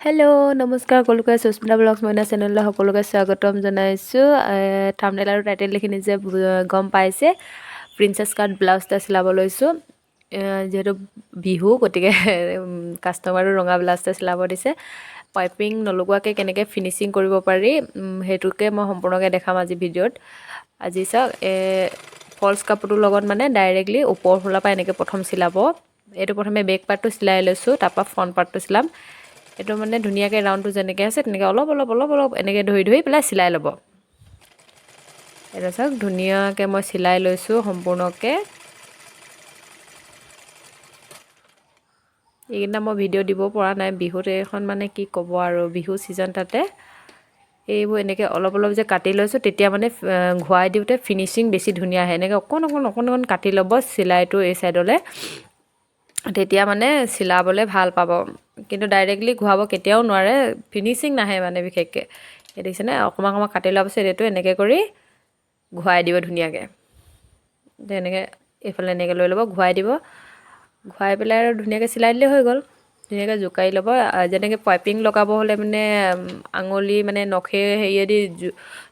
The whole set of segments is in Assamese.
হেল্ল' নমস্কাৰ সকলোকে সুস্মিতা ব্লগছ মইনা চেনেললৈ সকলোকে স্বাগতম জনাইছোঁ। থাম্বনেইল আৰু টাইটেল দেখি নিজে গম পাইছে প্ৰিন্সেছ কাট ব্লাউজ এটা চিলাব লৈছোঁ। যিহেতু বিহু গতিকে কাষ্টমাৰো ৰঙা ব্লাউজ এটা চিলাব দিছে। পাইপিং নলগোৱাকৈ কেনেকৈ ফিনিচিং কৰিব পাৰি সেইটোকে মই সম্পূৰ্ণকৈ দেখাম আজি ভিডিঅ'ত। আজি চাওক ফল্ছ কাপোৰটোৰ লগত মানে ডাইৰেক্টলি ওপৰ ফালৰ পৰা এনেকৈ প্ৰথম চিলাব। এইটো প্ৰথমে বেক পাৰ্টটো চিলাই লৈছোঁ, তাৰপৰা ফ্ৰণ্ট পাৰ্টটো চিলাম। এইটো মানে ধুনীয়াকৈ ৰাউণ্ডটো যেনেকৈ আছে তেনেকৈ অলপ এনেকৈ ধৰি পেলাই চিলাই ল'ব। এইটো চাওক ধুনীয়াকৈ মই চিলাই লৈছোঁ সম্পূৰ্ণকৈ। এইকেইদিনা মই ভিডিঅ' দিব পৰা নাই, বিহুত এইখন মানে কি ক'ব আৰু বিহু ছিজন তাতে এইবোৰ এনেকৈ অলপ যে কাটি লৈছোঁ, তেতিয়া মানে ঘূৰাই দিওঁতে ফিনিচিং বেছি ধুনীয়া আহে। এনেকৈ অকণ কাটি ল'ব চিলাইটো এই চাইডলৈ, তেতিয়া মানে চিলাবলৈ ভাল পাব। কিন্তু ডাইৰেক্টলি ঘূৰাব কেতিয়াও নোৱাৰে, ফিনিচিং নাহে মানে বিশেষকৈ। এই দেখিছেনে অকণমান কাটি লোৱাৰ পাছত এইটো এনেকৈ কৰি ঘূৰাই দিব ধুনীয়াকৈ। এনেকৈ এইফালে এনেকৈ লৈ ল'ব, ঘূৰাই দিব। ঘূৰাই পেলাই আৰু ধুনীয়াকৈ চিলাই দিলেই হৈ গ'ল। ধুনীয়াকৈ জোকাৰি ল'ব। যেনেকৈ পাইপিং লগাব হ'লে মানে আঙুলি মানে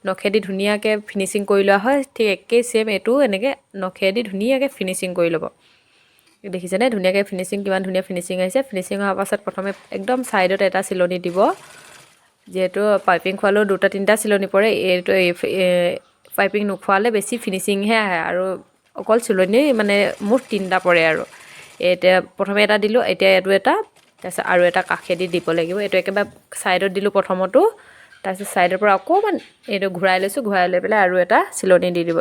নখেদি ধুনীয়াকৈ ফিনিচিং কৰি লোৱা হয়, ঠিক একেই ছেম এইটো এনেকৈ নখেদি ধুনীয়াকৈ ফিনিচিং কৰি ল'ব। দেখিছেনে ধুনীয়াকৈ ফিনিচিং, কিমান ধুনীয়া ফিনিচিং আহিছে। ফিনিচিং হোৱাৰ পাছত প্ৰথমে একদম ছাইডত এটা চিলনি দিব। যিহেতু পাইপিং খোৱালেও 2-3টা চিলনি পৰে, এইটো পাইপিং নোখোৱালে বেছি ফিনিচিংহে আহে আৰু অকল চিলনি মানে মুঠ 3টা পৰে আৰু। এতিয়া প্ৰথমে এটা দিলোঁ, এতিয়া এইটো এটা, তাৰপিছত আৰু এটা কাষেদি দিব লাগিব। এইটো একেবাৰে ছাইডত দিলোঁ প্ৰথমতো, তাৰপিছত ছাইডৰ পৰা অকণমান এইটো ঘূৰাই লৈছোঁ, ঘূৰাই লৈ পেলাই আৰু এটা চিলনি দি দিব।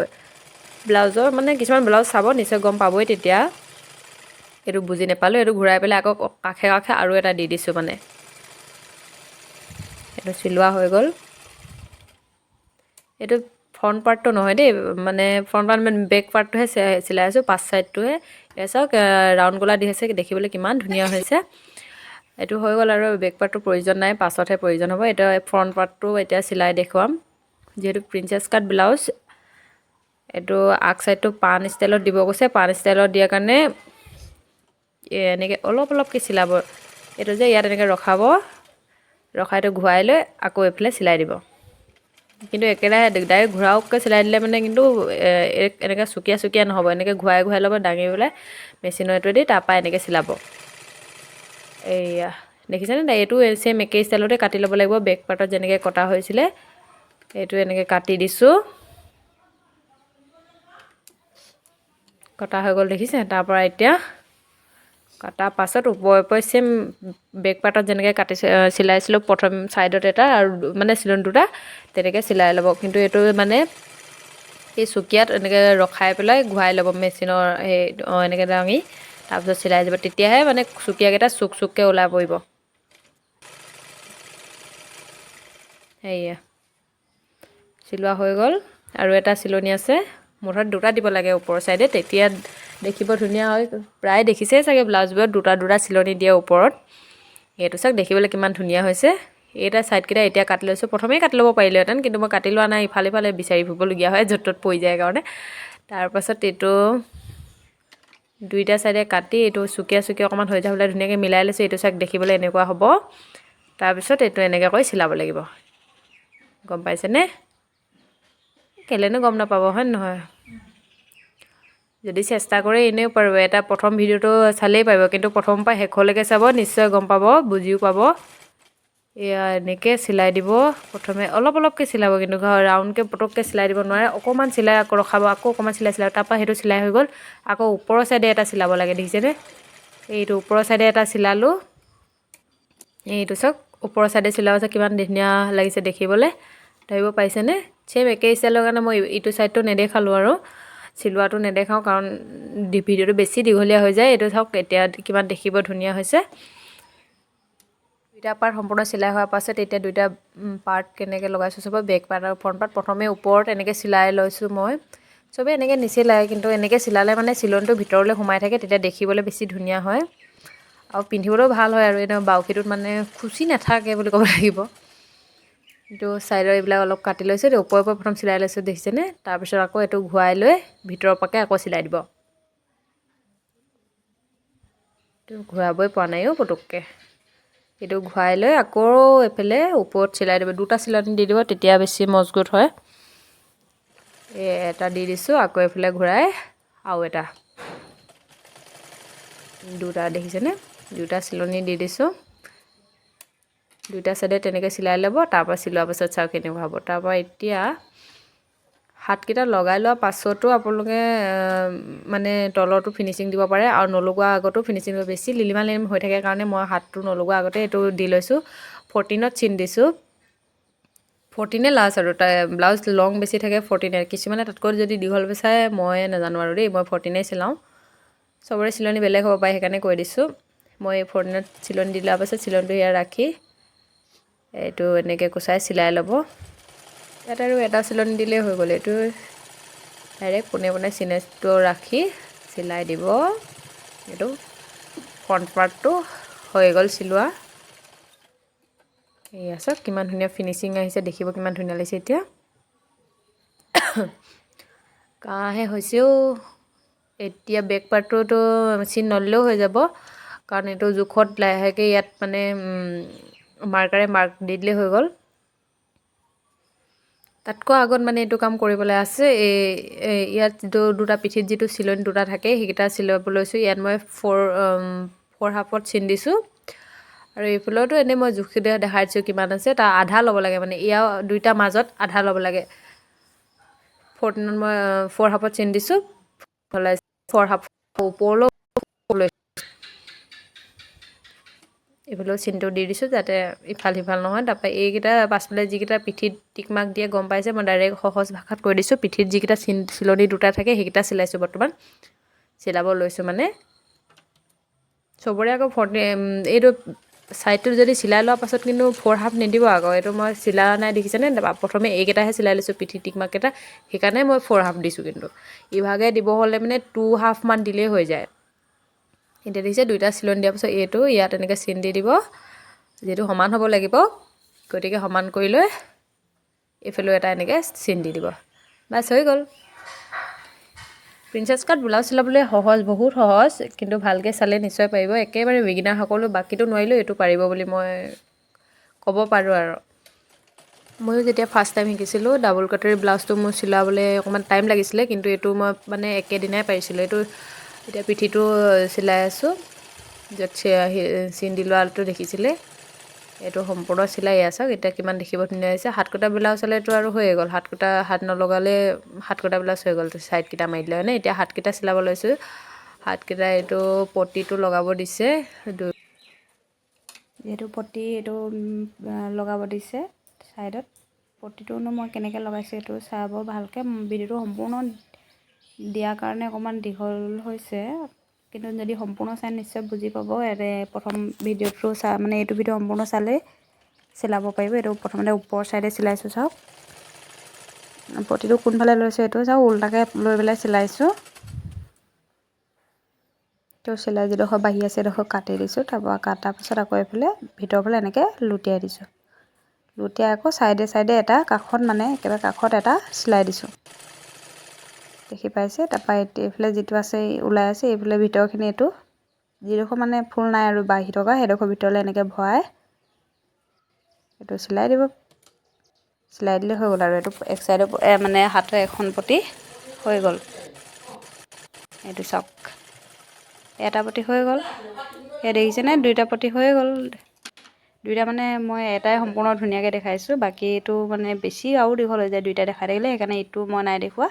ব্লাউজৰ মানে কিছুমান ব্লাউজ চাব নিশ্চয় গম পাবই তেতিয়া। এইটো বুজি নাপালোঁ, এইটো ঘূৰাই পেলাই আকৌ কাষে আৰু এটা দি দিছোঁ মানে। এইটো চিলোৱা হৈ গ'ল। এইটো ফ্ৰণ্ট পাৰ্টটো নহয় দেই, মানে ফ্ৰণ্ট পাৰ্ট মানে বেক পাৰ্টটোহে চিলাই আছোঁ, পাছ ছাইডটোহে। এই চাওক ৰাউণ্ড গলা দি আছে, দেখিবলৈ কিমান ধুনীয়া হৈছে। এইটো হৈ গ'ল আৰু বেক পাৰ্টটোৰ প্ৰয়োজন নাই, পাছতহে প্ৰয়োজন হ'ব। এতিয়া ফ্ৰণ্ট পাৰ্টটো এতিয়া চিলাই দেখুৱাম। যিহেতু প্ৰিন্সেছ কাট ব্লাউজ, এইটো আগ চাইডটো পান ষ্টাইলত দিব কৈছে। পান ষ্টাইলত দিয়াৰ কাৰণে এনেকৈ অলপকৈ চিলাব। এইটো যে ইয়াত এনেকৈ ৰখাব, ৰখাইটো ঘূৰাই লৈ আকৌ এইফালে চিলাই দিব। কিন্তু একেৰাহে ডাইৰেক্ট ঘূৰাওকৈ চিলাই দিলে মানে কিন্তু এনেকৈ চুকীয়া নহ'ব। এনেকৈ ঘূৰাই ল'ব, দাঙি পেলাই মেচিনৰ এইটোৱেদি তাৰপৰা এনেকৈ চিলাব। এইয়া দেখিছেনে, এইটো ছেম একেই ষ্টাইলতে কাটি ল'ব লাগিব। বেক পাৰ্টত যেনেকৈ কটা হৈছিলে এইটো এনেকৈ কাটি দিছোঁ। কটা হৈ গ'ল দেখিছে। তাৰপৰা এতিয়া কটাৰ পাছত ওপৰে ছেম বেক পাৰ্টত যেনেকৈ চিলাইছিলোঁ প্ৰথম ছাইডত এটা আৰু মানে চিলনি 2টা, তেনেকৈ চিলাই ল'ব। কিন্তু এইটো মানে এই চুকীয়াত এনেকৈ ৰখাই পেলাই ঘূৰাই ল'ব মেচিনৰ এনেকৈ দাঙি, তাৰপিছত চিলাই যাব। তেতিয়াহে মানে চুকীয়াকেইটা চুককৈ ওলাই পৰিব। সেয়া চিলোৱা হৈ গ'ল। আৰু এটা চিলনি আছে, মুঠত 2টা দিব লাগে ওপৰৰ ছাইডে, তেতিয়া দেখিব ধুনীয়া হয়। প্ৰায় দেখিছেই চাগে ব্লাউজবোৰত 2টা চিলনি দিয়ে ওপৰত। এইটো চাওক দেখিবলৈ কিমান ধুনীয়া হৈছে। এইটা ছাইডকেইটা এতিয়া কাটি লৈছোঁ। প্ৰথমেই কাটি ল'ব পাৰিলোহেঁতেন, কিন্তু মই কাটি লোৱা নাই, ইফালে বিচাৰি ফুৰিবলগীয়া হয়, য'ত ত'ত পৰি যায় কাৰণে। তাৰপাছত এইটো 2টা ছাইডে কাটি এইটো চুকীয়া অকণমান হৈ যাবলৈ ধুনীয়াকৈ মিলাই লৈছোঁ। এইটো চাওক দেখিবলৈ এনেকুৱা হ'ব। তাৰপিছত এইটো এনেকৈ কৰি চিলাব লাগিব। গম পাইছেনে? কেলেনো গম নাপাব, হয় নহয়? যদি চেষ্টা কৰে এনেও পাৰিব। এটা প্ৰথম ভিডিঅ'টো চালেই পাৰিব, কিন্তু প্ৰথমৰ পৰা শেষলৈকে চাব, নিশ্চয় গম পাব, বুজিও পাব। এয়া এনেকৈ চিলাই দিব। প্ৰথমে অলপকৈ চিলাব, কিন্তু ৰাউণ্ডকৈ পটককৈ চিলাই দিব নোৱাৰে। অকণমান চিলাই আকৌ ৰখাব, আকৌ অকণমান চিলাই তাৰপৰা সেইটো চিলাই হৈ গ'ল। আকৌ ওপৰৰ ছাইডে এটা চিলাব লাগে, দেখিছেনে? এইটো ওপৰৰ ছাইডে এটা চিলালোঁ। এইটো চাওক ওপৰৰ ছাইডে চিলোৱা হৈছে, কিমান ধুনীয়া লাগিছে দেখিবলৈ। ধৰিব পাৰিছেনে? ছেম একেই ষ্টাইলৰ কাৰণে মই ইটো ছাইডটো নেদেখালোঁ আৰু চিলোৱাটো নেদেখাওঁ, কাৰণ ভিডিঅ'টো বেছি দীঘলীয়া হৈ যায়। এইটো চাওক এতিয়া কিমান দেখিব ধুনীয়া হৈছে। 2টা পাৰ্ট সম্পূৰ্ণ চিলাই হোৱাৰ পাছত এতিয়া 2টা পাৰ্ট কেনেকৈ লগাইছোঁ চাব। বেক পাৰ্ট আৰু ফ্ৰণ্ট পাৰ্ট প্ৰথমে ওপৰত এনেকৈ চিলাই লৈছোঁ মই। চবেই এনেকৈ নিচিলাই, কিন্তু এনেকৈ চিলালে মানে চিলনিটো ভিতৰলৈ সোমাই থাকে, তেতিয়া দেখিবলৈ বেছি ধুনীয়া হয় আৰু পিন্ধিবলৈও ভাল হয়। আৰু এনেও বাউসীটোত মানে খুচি নাথাকে বুলি ক'ব লাগিব। কিন্তু ছাইডৰ এইবিলাক অলপ কাটি লৈছোঁ। ওপৰে প্ৰথম চিলাই লৈছোঁ, দেখিছেনে? তাৰপিছত আকৌ এইটো ঘূৰাই লৈ ভিতৰৰ পাকে আকৌ চিলাই দিব। এইটো ঘূৰাবই পৰা নাই পুতুককৈ। এইটো ঘূৰাই লৈ আকৌ এইফালে ওপৰত চিলাই দিব, দুটা চিলনি দি দিব, তেতিয়া বেছি মজবুত হয়। এটা দি দিছোঁ, আকৌ এইফালে ঘূৰাই আৰু এটা, দুটা দেখিছেনে, দুটা চিলনি দি দিছোঁ। দুটা চাইডে তেনেকৈ চিলাই ল'ব। তাৰপৰা চিলোৱাৰ পাছত চাওক কেনেকুৱা হ'ব। তাৰপৰা এতিয়া হাতকেইটা লগাই লোৱাৰ পাছতো আপোনালোকে মানে তলৰটো ফিনিচিং দিব পাৰে, আৰু নলগোৱা আগতো ফিনিচিং দিব। বেছি লিলিমা লিলিম হৈ থাকে কাৰণে মই হাতটো নলগোৱা আগতে এইটো দি লৈছোঁ। 14ত চিন দিছোঁ। 14 লাষ্ট আৰু ব্লাউজ লং বেছি থাকে 14। কিছুমানে তাতকৈ যদি দীঘল বিচাৰে মই নাজানো আৰু দেই, মই 14 চিলাওঁ। চবৰে চিলনি বেলেগ হ'ব পাৰে, সেইকাৰণে কৈ দিছোঁ। মই 14ত চিলনি দি লোৱাৰ পাছত চিলনিটো ইয়াত ৰাখি এইটো এনেকৈ কুচাই চিলাই ল'ব। ইয়াত আৰু এটা চিলনি দিলেই হৈ গ'ল। এইটো ডাইৰেক্ট পোনে পোনে চিনেটো ৰাখি চিলাই দিব। এইটো ফ্ৰণ্ট পাৰ্টটো হৈ গ'ল চিলোৱা। এয়া চাওক কিমান ধুনীয়া ফিনিচিং আহিছে, দেখিব কিমান ধুনীয়া লাগিছে। এতিয়া কাহে হৈছেও। এতিয়া বেক পাৰ্টটোতো চিন নললেও হৈ যাব, কাৰণ এইটো জোখত লাহেকৈ ইয়াত মানে মাৰ্কাৰে মাৰ্ক দি দিলেই হৈ গ'ল। তাতকৈ আগত মানে এইটো কাম কৰিবলৈ আছে। ইয়াত যিটো দুটা পিঠিত যিটো চিলনি দুটা থাকে সেইকেইটা চিলাব লৈছোঁ। ইয়াত মই ফ'ৰ হাফত চিন দিছোঁ, আৰু এইফালতো এনেই মই জোখি দেখাই দিছোঁ কিমান আছে। তাৰ আধা ল'ব লাগে, মানে ইয়াৰ দুইটাৰ মাজত আধা ল'ব লাগে। 14ত মই 4 হাফত চিন দিছোঁ, 4 হাফ ওপৰলৈ এইফালেও চিনটো দি দিছোঁ যাতে ইফাল সিফাল নহয়। তাৰপৰা এইকেইটা পাছফালে যিকেইটা পিঠিত টিক মাৰ্ক দিয়ে গম পাইছে, মই ডাইৰেক্ট সহজ ভাষাত কৈ দিছোঁ। পিঠিত যিকেইটা চিলনি দুটা থাকে সেইকেইটা চিলাইছোঁ, বৰ্তমান চিলাব লৈছোঁ। মানে চবৰে আকৌ এইটো ছাইডটো যদি চিলাই লোৱাৰ পাছত কিন্তু 4 হাফ নিদিব আকৌ। এইটো মই চিলাই নাই দেখিছেনে, প্ৰথমে এইকেইটাহে চিলাই লৈছোঁ পিঠি টিক মাৰ্ককেইটা, সেইকাৰণে মই 4 হাফ দিছোঁ। কিন্তু ইভাগে দিব হ'লে মানে 2 হাফমান দিলেই হৈ যায়। এতিয়া দেখিছে দুইটা চিলনি দিয়াৰ পাছত এইটো ইয়াত এনেকৈ চিন দি দিব, যিহেতু সমান হ'ব লাগিব, গতিকে সমান কৰি লৈ এইফালেও এটা এনেকৈ চিন দি দিব। বাছ হৈ গ'ল। প্ৰিন্সেছ কাট ব্লাউজ চিলাবলৈ সহজ, বহুত সহজ, কিন্তু ভালকৈ চালে নিশ্চয় পাৰিব। একেবাৰে বিগিনাৰ সকলো, বাকীটো নোৱাৰিলেও এইটো পাৰিব বুলি মই ক'ব পাৰোঁ। আৰু ময়ো যেতিয়া ফাৰ্ষ্ট টাইম শিকিছিলোঁ, ডাবুল কাটৰি ব্লাউজটো মোৰ চিলাবলৈ অকণমান টাইম লাগিছিলে, কিন্তু এইটো মই মানে একেদিনাই পাৰিছিলোঁ। এইটো এতিয়া পিঠিটো চিলাই আছোঁ, য'ত চিন দি লোৱাটো দেখিছিলে, এইটো সম্পূৰ্ণ চিলাই চাওক। এতিয়া কিমান দেখিব ধুনীয়া হৈছে। হাত কটা ব্লাউজ হ'লেতো আৰু হৈয়ে গ'ল, হাত নলগালে হাত কটা ব্লাউজ হৈ গ'ল, ছাইডকেইটা মাৰি দিলে হয়নে। এতিয়া হাতকেইটা চিলাব লৈছোঁ। হাতকেইটা এইটো পটিটো লগাব দিছে, যিহেতু পটি এইটো লগাব দিছে ছাইডত। পটিটোনো মই কেনেকৈ লগাইছোঁ এইটো চাব ভালকৈ। ভিডিঅ'টো সম্পূৰ্ণ দিয়াৰ কাৰণে অকণমান দীঘল হৈছে, কিন্তু যদি সম্পূৰ্ণ চাই নিশ্চয় বুজি পাব। প্ৰথম ভিডিঅ'টো মানে এইটো ভিডিঅ' সম্পূৰ্ণ চালেই চিলাব পাৰিব। এইটো প্ৰথমতে ওপৰ চাইডে চিলাইছোঁ চাওক, পটিটো কোনফালে লৈছোঁ এইটো চাওক, উল্টাকৈ লৈ পেলাই চিলাইছোঁ। তো চিলাই যিডোখৰ বাঢ়ি আছে সেইডোখৰ কাটি দিছোঁ। তাৰপৰা কটাৰ পাছত আকৌ এইফালে ভিতৰৰ ফালে এনেকৈ লুটিয়াই দিছোঁ। লুটিয়াই আকৌ চাইডে চাইডে এটা কাষত, মানে একেবাৰে কাষত এটা চিলাই দিছোঁ, দেখি পাইছে। তাৰপৰা এইফালে যিটো আছে ওলাই আছে, এইফালে ভিতৰখিনি এইটো যিডোখৰ মানে ফুল নাই আৰু বাঢ়ি থকা সেইডোখৰ ভিতৰলৈ এনেকৈ ভৰাই এইটো চিলাই দিব। চিলাই দিলে হৈ গ'ল। আৰু এইটো এক চাইডৰ মানে হাতৰ এখন পটি হৈ গ'ল। এইটো চাওক, এটা পটি হৈ গ'ল। এই দেখিছেনে, দুইটা পটি হৈ গ'ল। দুইটা মানে মই এটাই সম্পূৰ্ণ ধুনীয়াকৈ দেখাইছোঁ, বাকীটো মানে বেছি আৰু দীঘল হৈ যায় দুইটা দেখাই থাকিলে, সেইকাৰণে এইটো মই নাই দেখুওৱা।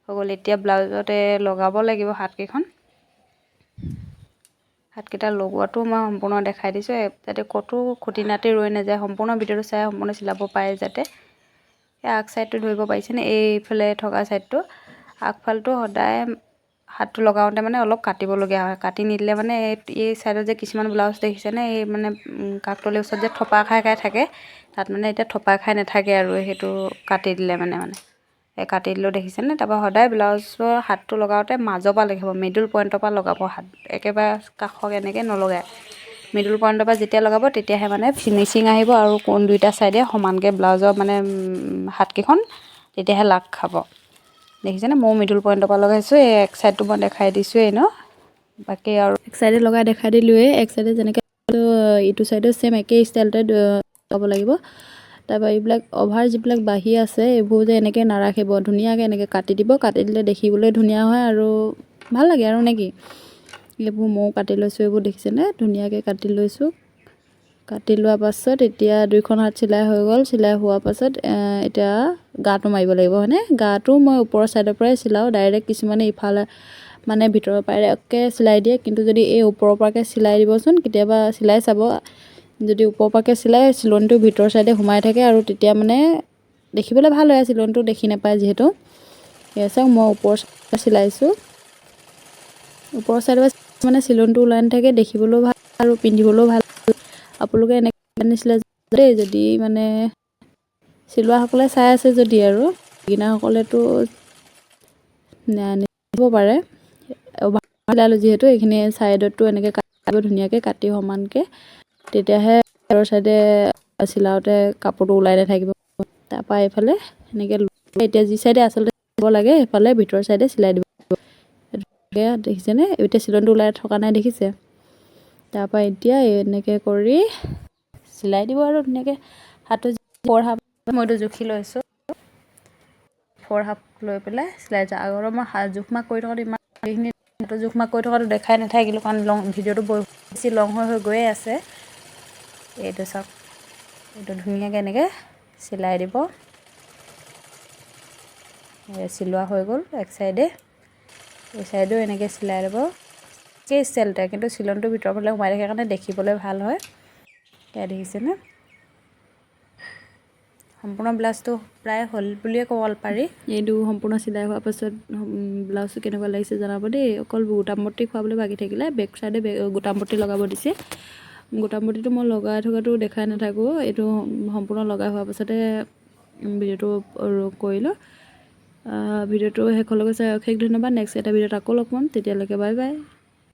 হৈ গ'ল। এতিয়া ব্লাউজতে লগাব লাগিব হাতকেইখন। হাতকেইটা লগোৱাটো মই সম্পূৰ্ণ দেখাই দিছোঁ, যাতে ক'তো খুটি নাটি ৰৈ নাযায়। সম্পূৰ্ণ ভিডিঅ'টো চাই সম্পূৰ্ণ চিলাব পাৰে যাতে। এই আগ চাইডটো ধৰিব পাৰিছেনে, এইফালে থকা ছাইডটো। আগফালটো সদায় হাতটো লগাওঁতে মানে অলপ কাটিবলগীয়া হয়। কাটি নিদিলে মানে এই ছাইডত যে কিছুমান ব্লাউজ দেখিছেনে, এই মানে কাকতলীৰ ওচৰত যে থপা খাই খাই থাকে, তাত মানে এতিয়া থপা খাই নাথাকে আৰু সেইটো কাটি দিলে মানে এই কাটি দিলেও দেখিছেনে। তাৰপৰা সদায় ব্লাউজৰ হাতটো লগাওঁতে মাজৰ পৰা লাগিব, মিডল পইণ্টৰ পৰা লগাব হাত, একেবাৰে কাষক এনেকৈ নলগায়। মিডল পইণ্টৰ পৰা যেতিয়া লগাব তেতিয়াহে মানে ফিনিচিং আহিব, আৰু কোন দুইটা ছাইডে সমানকৈ ব্লাউজৰ মানে হাতকেইখন তেতিয়াহে লাগ খাব। দেখিছেনে, ময়ো মিডল পইণ্টৰ পৰা লগাইছোঁ। এই এক চাইডটো মই দেখাই দিছোঁৱেই ন, বাকী আৰু এক চাইডে লগাই দেখাই দিলোঁৱেই। এক চাইডে যেনেকৈ ইটো চাইডো সেম একেই ষ্টাইলতে লগাব লাগিব। তাৰপৰা এইবিলাক অভাৰ যিবিলাক বাঢ়ি আছে এইবোৰ যে এনেকৈ নাৰাখিব, ধুনীয়াকৈ এনেকৈ কাটি দিব। কাটি দিলে দেখিবলৈ ধুনীয়া হয় আৰু ভাল লাগে আৰু নে কি। এইবোৰ ময়ো কাটি লৈছোঁ, এইবোৰ দেখিছেনে ধুনীয়াকৈ কাটি লৈছোঁ। কাটি লোৱাৰ পাছত এতিয়া 2খন হাত চিলাই হৈ গ'ল। চিলাই হোৱাৰ পাছত এতিয়া গাটো মাৰিব লাগিব হয়নে। গাটো মই ওপৰৰ ছাইডৰ পৰাই চিলাওঁ ডাইৰেক্ট, কিছুমানে ইফালে মানে ভিতৰৰ পৰাকৈ চিলাই দিয়ে, কিন্তু যদি এই ওপৰৰ পৰাকৈ চিলাই দিবচোন, কেতিয়াবা চিলাই চাব, যদি ওপৰৰ পৰাকৈ চিলাই চিলনিটো ভিতৰৰ ছাইডে সোমাই থাকে আৰু তেতিয়া মানে দেখিবলৈ ভাল হয়, চিলনিটো দেখি নাপায় যিহেতু। এয়া চাওক মই ওপৰৰ ছাইডে চিলাইছোঁ। ওপৰৰ ছাইডৰ মানে চিলনিটো ওলাই নাথাকে, দেখিবলৈও ভাল আৰু পিন্ধিবলৈও ভাল। আপোনালোকে এনেকৈ আনিছিলে দেই, যদি মানে চিলোৱাসকলে চাই আছে যদি আৰু বিগিনাৰসকলেতো নিব পাৰে। চিলালোঁ যিহেতু এইখিনি ছাইডতো এনেকৈ কাটিব ধুনীয়াকৈ, কাটি সমানকৈ, তেতিয়াহে ভিতৰৰ ছাইডে চিলাওঁতে কাপোৰটো ওলাই নাথাকিব। তাৰপৰা এইফালে এনেকৈ এতিয়া যি ছাইডে আচলতে দিব লাগে সেইফালে ভিতৰৰ ছাইডে চিলাই দিব। দেখিছেনে এতিয়া চিলনিটো ওলাই থকা নাই দেখিছে। তাৰপৰা এতিয়া এনেকৈ কৰি চিলাই দিব আৰু ধুনীয়াকৈ। হাতটো 4 হাফ মইতো জুখি লৈছোঁ, 4 হাফ লৈ পেলাই চিলাই যাওঁ। আগতে মই জোখ মাখ কৰি থকাটো ইমান এইখিনি জোখ মাখ কৰি থকাটো দেখাই নাথাকিলোঁ, কাৰণ ভিডিঅ'টো বেছি লং হৈ গৈয়ে আছে। এইটো চাওক, এইটো ধুনীয়াকৈ এনেকৈ চিলাই দিব। চিলোৱা হৈ গ'ল এক চাইডে, এই চাইডেও এনেকৈ চিলাই ল'ব। একেই ষ্টাইলতে, কিন্তু চিলনিটো ভিতৰৰ ফালে সোমাই থাকে কাৰণে দেখিবলৈ ভাল হয়। এয়া দেখিছেনে, সম্পূৰ্ণ ব্লাউজটো প্ৰায় হ'ল বুলিয়ে ক'ব পাৰি। এইটো সম্পূৰ্ণ চিলাই হোৱাৰ পাছত ব্লাউজটো কেনেকুৱা লাগিছে জনাব দেই। অকল গোটামপতি খুৱাবলৈ বাকী থাকিলে, বেক চাইডে গোটামপতি লগাব দিছে। গোটামপতিটো মই লগাই থকাটো দেখাই নাথাকোঁ, এইটো সম্পূৰ্ণ লগাই হোৱাৰ পাছতে ভিডিঅ'টো কৰিলোঁ। ভিডিঅ'টো শেষলৈকে চাই অশেষ ধন্যবাদ। নেক্সট এটা ভিডিঅ'ত আকৌ লগ পাম, তেতিয়ালৈকে বাই বাই।